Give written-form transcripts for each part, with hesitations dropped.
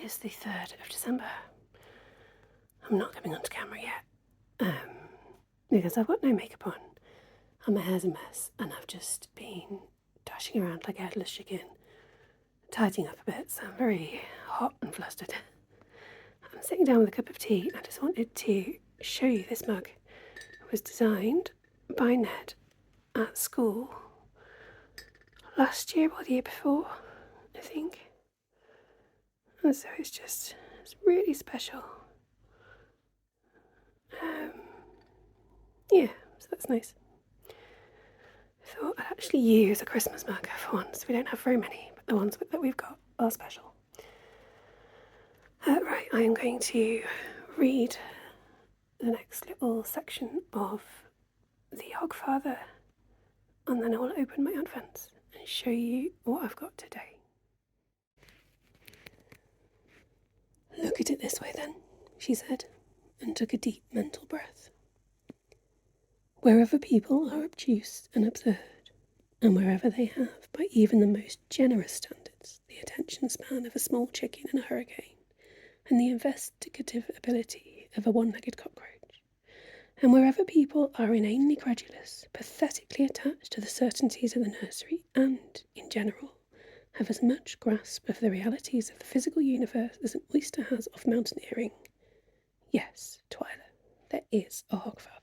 is the 3rd of December. I'm not coming onto camera yet, because I've got no makeup on, and my hair's a mess, and I've just been dashing around like a headless chicken, tidying up a bit, so I'm very hot and flustered. I'm sitting down with a cup of tea. I just wanted to show you this mug. It was designed by Ned at school last year or the year before, I think. And so it's really special. Yeah, so that's nice. I thought I'd actually use a Christmas mug for once. We don't have very many, but the ones that we've got are special. Right, I am going to read the next little section of the Hogfather, and then I will open my advents and show you what I've got today. Look at it this way then, she said, and took a deep mental breath. Wherever people are obtuse and absurd, and wherever they have, by even the most generous standards, the attention span of a small chicken in a hurricane, and the investigative ability of a one-legged cockroach, and wherever people are inanely credulous, pathetically attached to the certainties of the nursery, and, in general, have as much grasp of the realities of the physical universe as an oyster has of mountaineering, yes, Twyla, there is a Hogfather.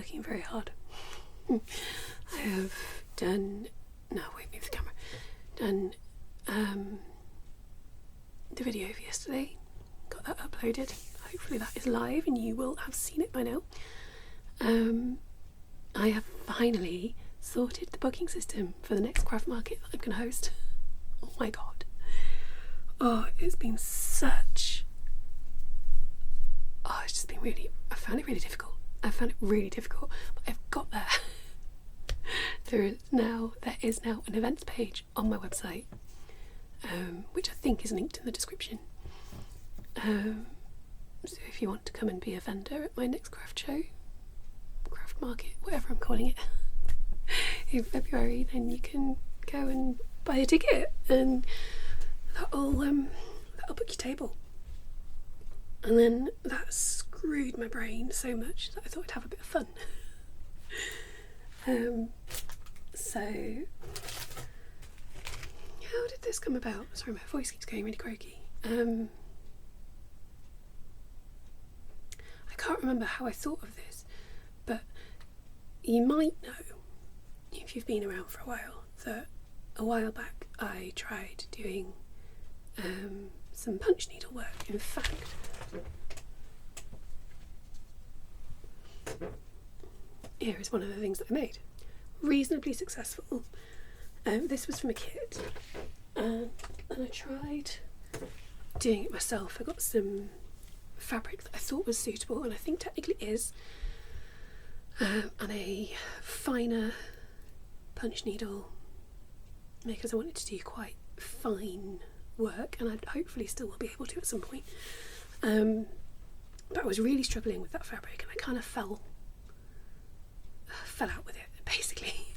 working very hard. I have done, no, I won't move the camera, done the video for yesterday, got that uploaded. Hopefully that is live and you will have seen it by now. I have finally sorted the booking system for the next craft market that I'm going to host. Oh my god. Oh, it's been such... Oh, it's just been really... I found it really difficult. But I've got there. There is now an events page on my website, which I think is linked in the description. So if you want to come and be a vendor at my next craft show, craft market, whatever I'm calling it, in February, then you can go and buy a ticket, and that'll book your table. And then that screwed my brain so much that I thought I'd have a bit of fun. So how did this come about? Sorry, my voice keeps going really croaky. I can't remember how I thought of this, but you might know, if you've been around for a while, that a while back I tried doing some punch needle work. In fact, here is one of the things that I made. Reasonably successful. This was from a kit, and I tried doing it myself. I got some fabric that I thought was suitable, and I think technically is, and a finer punch needle, because I wanted to do quite fine work, and I hopefully still will be able to at some point. But I was really struggling with that fabric, and I kind of fell out with it, basically.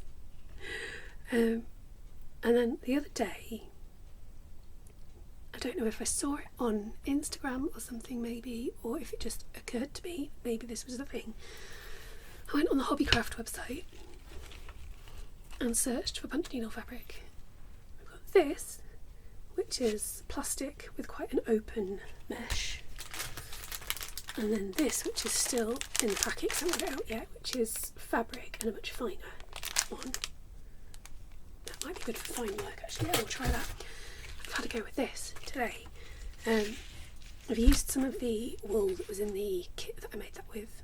And then the other day, I don't know if I saw it on Instagram or something maybe, or if it just occurred to me, maybe this was the thing. I went on the Hobbycraft website and searched for punch needle fabric. I've got this, which is plastic with quite an open mesh. And then this, which is still in the packet, because I haven't got it out yet, which is fabric and a much finer one. That might be good for fine work, actually. I will try that. I've had to go with this today. I've used some of the wool that was in the kit that I made that with.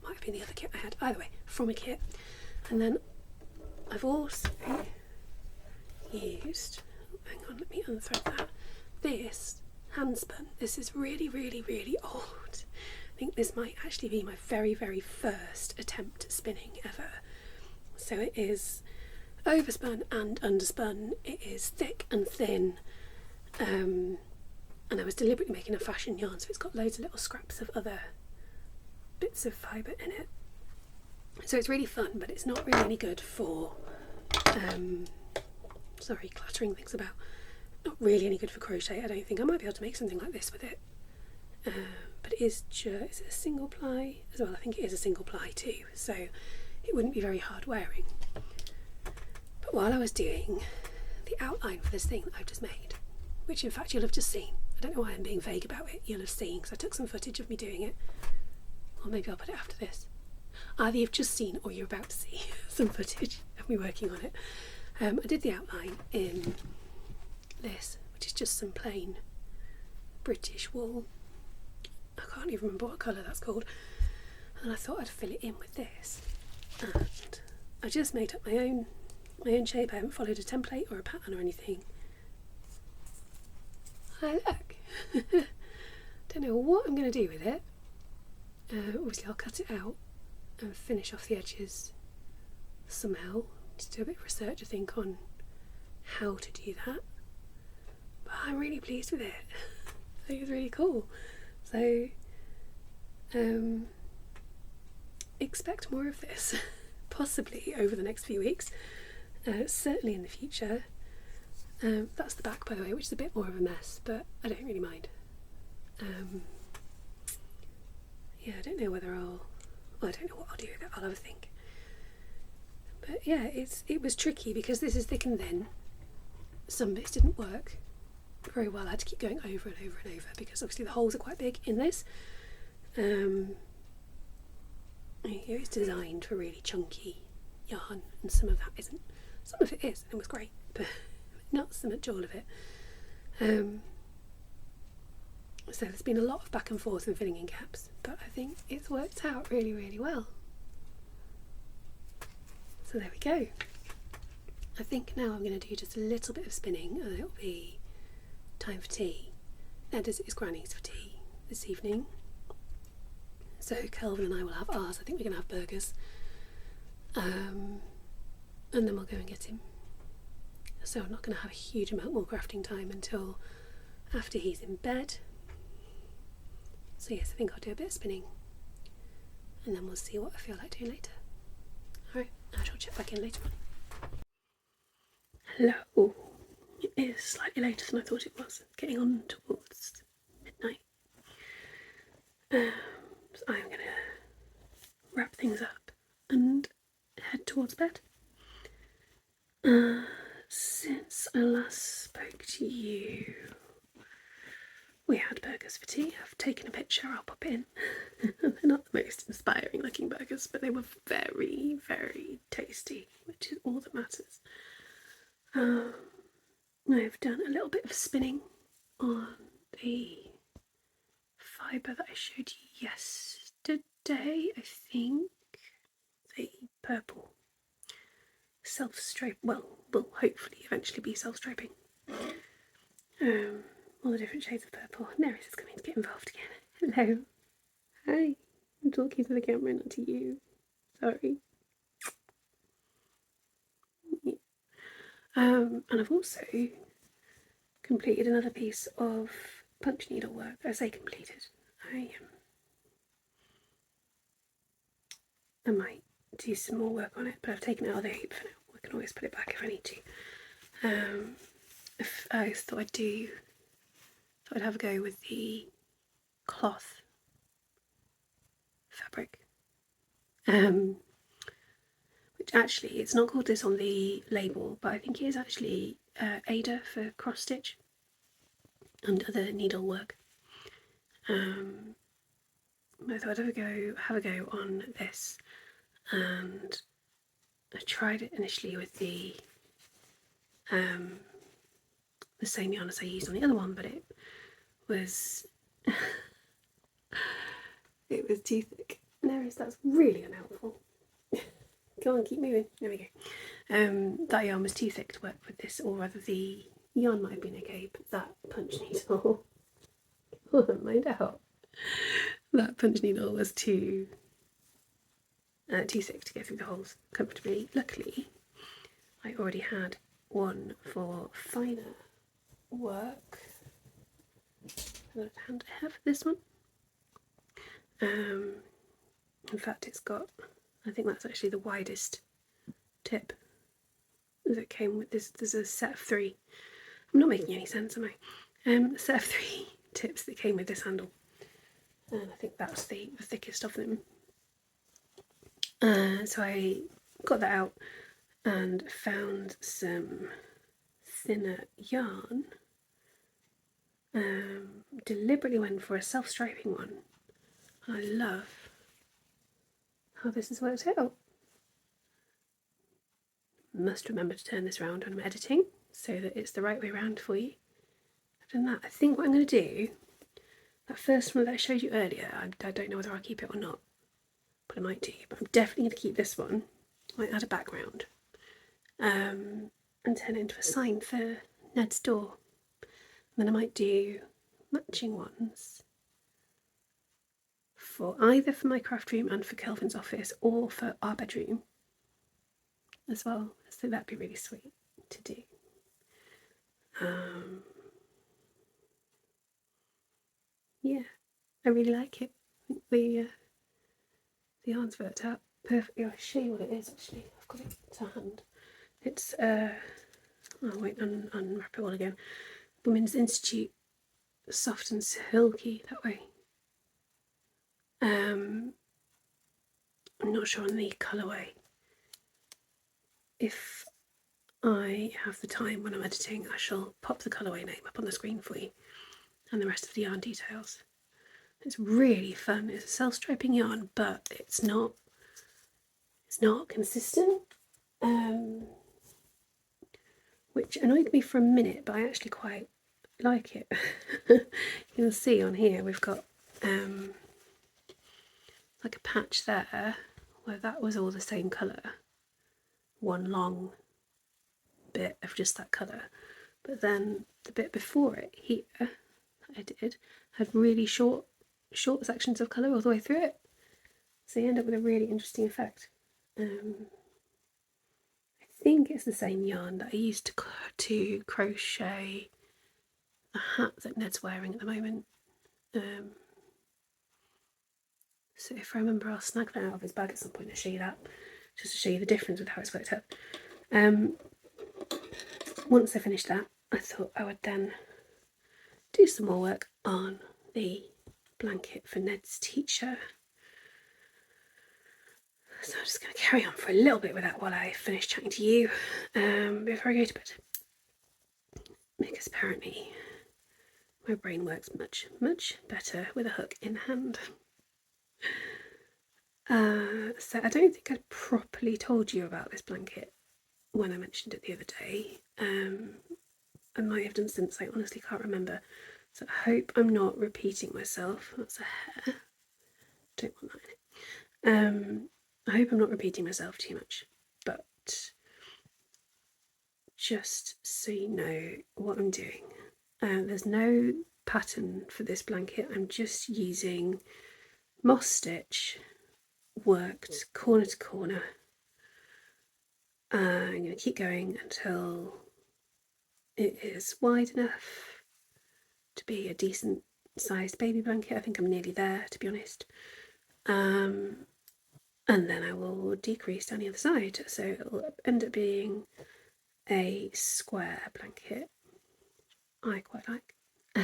Might have been the other kit I had. Either way, from a kit. And then I've also used, hang on, let me unthread that, this hand spun. This is really, really, really old. I think this might actually be my very, very first attempt at spinning ever. So it is overspun and underspun. It is thick and thin, and I was deliberately making a fashion yarn, so it's got loads of little scraps of other bits of fibre in it. So it's really fun, but it's not really any good for sorry, clattering things about. Not really any good for crochet, I don't think. I might be able to make something like this with it. But it is it a single ply as well? I think it is a single ply too, so it wouldn't be very hard wearing. But while I was doing the outline for this thing that I've just made, which in fact you'll have just seen, I don't know why I'm being vague about it, you'll have seen, because I took some footage of me doing it. Or maybe I'll put it after this. Either you've just seen or you're about to see some footage of me working on it. I did the outline in this, which is just some plain British wool. I can't even remember what colour that's called. And I thought I'd fill it in with this. And I just made up my own shape. I haven't followed a template or a pattern or anything. Oh look! Don't know what I'm going to do with it. Obviously I'll cut it out and finish off the edges somehow. Just do a bit of research, I think, on how to do that. But I'm really pleased with it. I think it's really cool. So expect more of this, possibly over the next few weeks, certainly in the future. That's the back, by the way, which is a bit more of a mess, but I don't really mind. Yeah, I don't know whether I don't know what I'll do with it. I'll have a think. But yeah, it was tricky because this is thick and thin. Some bits didn't work very well. I had to keep going over and over and over because obviously the holes are quite big in this. It's designed for really chunky yarn, and some of that isn't. Some of it is, and it was great, but not so much all of it. So there's been a lot of back and forth and filling in gaps, but I think it's worked out really, really well. So there we go. I think now I'm going to do just a little bit of spinning, and it'll be time for tea. It's Granny's for tea this evening. So Kelvin and I will have ours. I think we're going to have burgers. And then we'll go and get him. So I'm not going to have a huge amount more crafting time until after he's in bed. So yes, I think I'll do a bit of spinning. And then we'll see what I feel like doing later. Alright, I shall check back in later on. Hello. It is slightly later than I thought it was. Getting on towards midnight. So I'm going to wrap things up and head towards bed. Since I last spoke to you, we had burgers for tea. I've taken a picture, I'll pop it in. They're not the most inspiring looking burgers, but they were very, very tasty, which is all that matters. I've done a little bit of spinning on the fibre that I showed you yesterday, I think. The purple self-stripe, well, will hopefully eventually be self-striping. All the different shades of purple. Neris is coming to get involved again. Hello. Hi. I'm talking to the camera, not to you. Sorry. Yeah. And I've also completed another piece of punch needle work. I say completed. I might do some more work on it, but I've taken it out of the hoop for now. I can always put it back if I need to. If I thought I'd have a go with the cloth fabric. Which actually, it's not called this on the label, but I think it is actually Ada for cross stitch and other needlework. I thought I'd have a go on this, and I tried it initially with the same yarn as I used on the other one, but it was too thick. That's really unhelpful. Go on, keep moving. There we go. That yarn was too thick to work with this, or rather the yarn might have been okay, but that punch needle, mind out. That punch needle was too thick to get through the holes comfortably. Luckily, I already had one for finer work. And I have this one. In fact, it's got, I think that's actually the widest tip that came with this. There's a set of 3. I'm not making any sense, am I? A set of 3 tips that came with this handle, and I think that's the thickest of them. So I got that out and found some thinner yarn. Deliberately went for a self-striping one. I love how this has worked out. Must remember to turn this around when I'm editing so that it's the right way around for you. I've done that. I think what I'm going to do, that first one that I showed you earlier, I don't know whether I'll keep it or not, but I might do. But I'm definitely going to keep this one. I might add a background and turn it into a sign for Ned's door. And then I might do matching ones for either for my craft room and for Kelvin's office, or for our bedroom as well. So that'd be really sweet to do. Yeah, I really like it. I think the yarn's worked out perfectly. I'll show you what it is actually. I've got it to hand. It's I'll wait unwrap it all again. Women's Institute Soft and Silky, that way. I'm not sure on the colourway. If I have the time when I'm editing, I shall pop the colourway name up on the screen for you and the rest of the yarn details. It's really fun. It's a self-striping yarn, but it's not It's not consistent, which annoyed me for a minute, but I actually quite like it. You'll see on here we've got like a patch there where that was all the same colour, one long bit of just that colour, but then the bit before it here that I did had really short sections of colour all the way through it, so you end up with a really interesting effect. I think it's the same yarn that I used to crochet the hat that Ned's wearing at the moment. So if I remember, I'll snag that out of his bag at some point and show you that, just to show you the difference with how it's worked out. Once I finished that, I thought I would then do some more work on the blanket for Ned's teacher. So I'm just going to carry on for a little bit with that while I finish chatting to you before I go to bed. Because apparently my brain works much, much better with a hook in hand. So I don't think I'd properly told you about this blanket when I mentioned it the other day. I might have done since, I honestly can't remember. So I hope I'm not repeating myself. That's a hair. Don't want that in it. I hope I'm not repeating myself too much, but just so you know what I'm doing. There's no pattern for this blanket. I'm just using moss stitch worked corner to corner. I'm going to keep going until it is wide enough to be a decent sized baby blanket. I think I'm nearly there, to be honest. And then I will decrease down the other side, so it will end up being a square blanket. I quite like.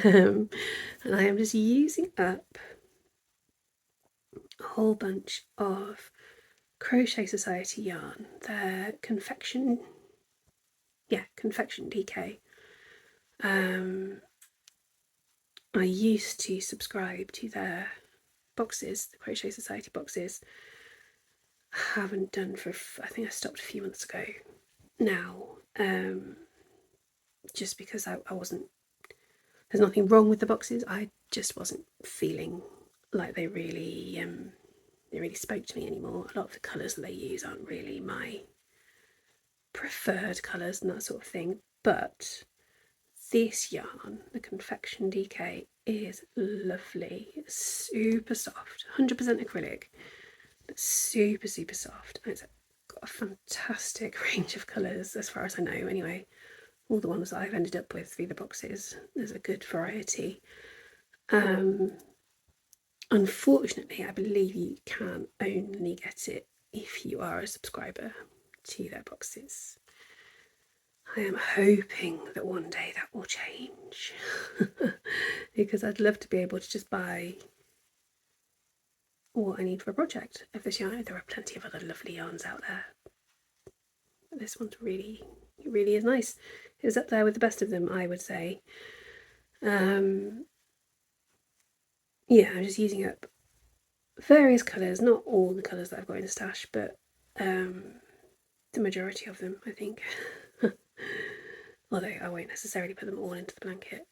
And I am just using up a whole bunch of Crochet Society yarn. Their confection DK. I used to subscribe to their boxes, the Crochet Society boxes. I haven't done for, I think I stopped a few months ago now, just because I wasn't, there's nothing wrong with the boxes, I just wasn't feeling like they really spoke to me anymore. A lot of the colours that they use aren't really my preferred colours and that sort of thing, but this yarn, the Confection DK, is lovely. It's super soft, 100% acrylic, but super, super soft. And it's got a fantastic range of colours, as far as I know anyway. All the ones that I've ended up with through the boxes, there's a good variety. Unfortunately, I believe you can only get it if you are a subscriber to their boxes. I am hoping that one day that will change because I'd love to be able to just buy what I need for a project of this yarn. There are plenty of other lovely yarns out there, but this one's really, it really is nice. It's up there with the best of them, I would say. Yeah, I'm just using up various colours, not all the colours that I've got in the stash, but the majority of them, I think. Although I won't necessarily put them all into the blanket.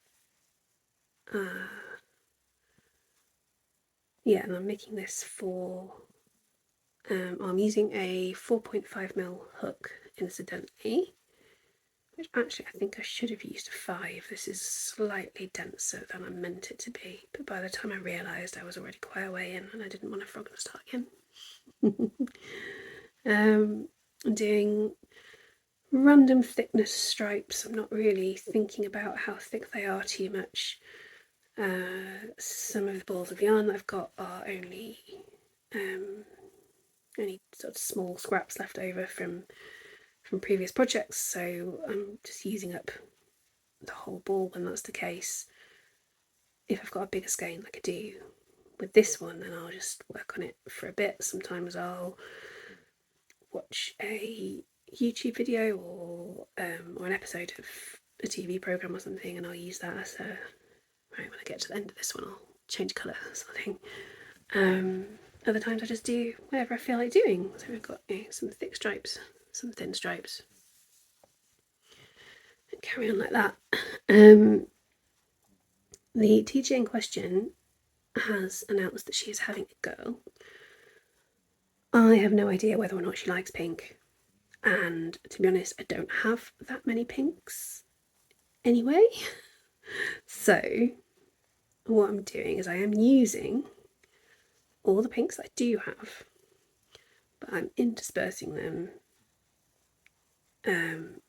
Yeah, and I'm making this for, I'm using a 4.5mm hook, incidentally, which actually I think I should have used a 5. This is slightly denser than I meant it to be, but by the time I realised, I was already quite a way in and I didn't want to frog and start again. I'm doing random thickness stripes. I'm not really thinking about how thick they are too much. Some of the balls of yarn that I've got are only sort of small scraps left over from previous projects, so I'm just using up the whole ball when that's the case. If I've got a bigger skein like I do with this one, then I'll just work on it for a bit. Sometimes I'll watch a YouTube video or an episode of a TV programme or something, and I'll use that as a, right, when I get to the end of this one I'll change colour or something. other times I just do whatever I feel like doing. So we've got some thick stripes, some thin stripes, and carry on like that. The teacher in question has announced that she is having a girl. I have no idea whether or not she likes pink, and to be honest, I don't have that many pinks anyway. So what I'm doing is I am using all the pinks that I do have, but I'm interspersing them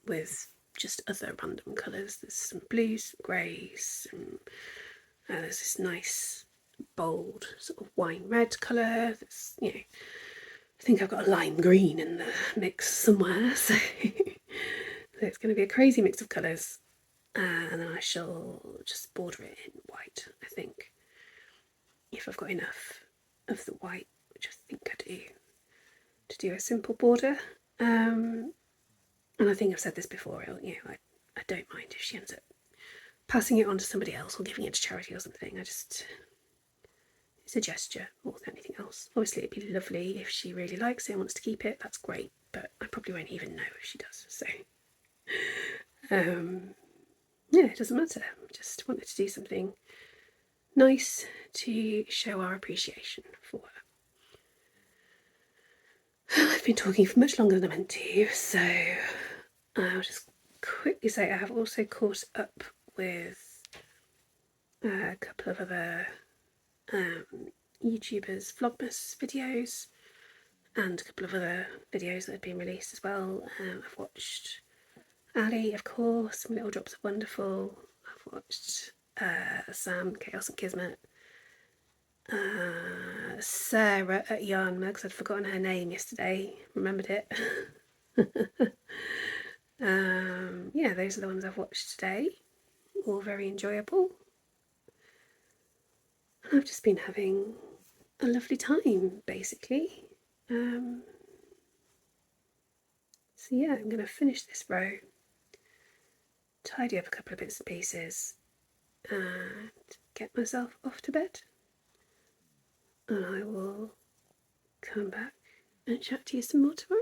with just other random colours. There's some blues, some greys, there's this nice bold sort of wine red colour. There's, I think I've got a lime green in the mix somewhere, so it's going to be a crazy mix of colours. And then I shall just border it in white, I think, if I've got enough of the white, which I think I do, to do a simple border. And I think I've said this before, I don't mind if she ends up passing it on to somebody else or giving it to charity or something. It's a gesture more than anything else. Obviously, it'd be lovely if she really likes it and wants to keep it, that's great, but I probably won't even know if she does, so it doesn't matter. I just wanted to do something nice to show our appreciation for her. I've been talking for much longer than I meant to, so I'll just quickly say I have also caught up with a couple of other YouTubers' Vlogmas videos and a couple of other videos that have been released as well. I've watched Ali, of course, Little Drops of Wonderful. I've watched Sam, Chaos and Kismet. Sarah at Yarn Mugs, I'd forgotten her name yesterday, remembered it. Those are the ones I've watched today, all very enjoyable. I've just been having a lovely time, basically. I'm going to finish this row, tidy up a couple of bits and pieces, and get myself off to bed. And I will come back and chat to you some more tomorrow.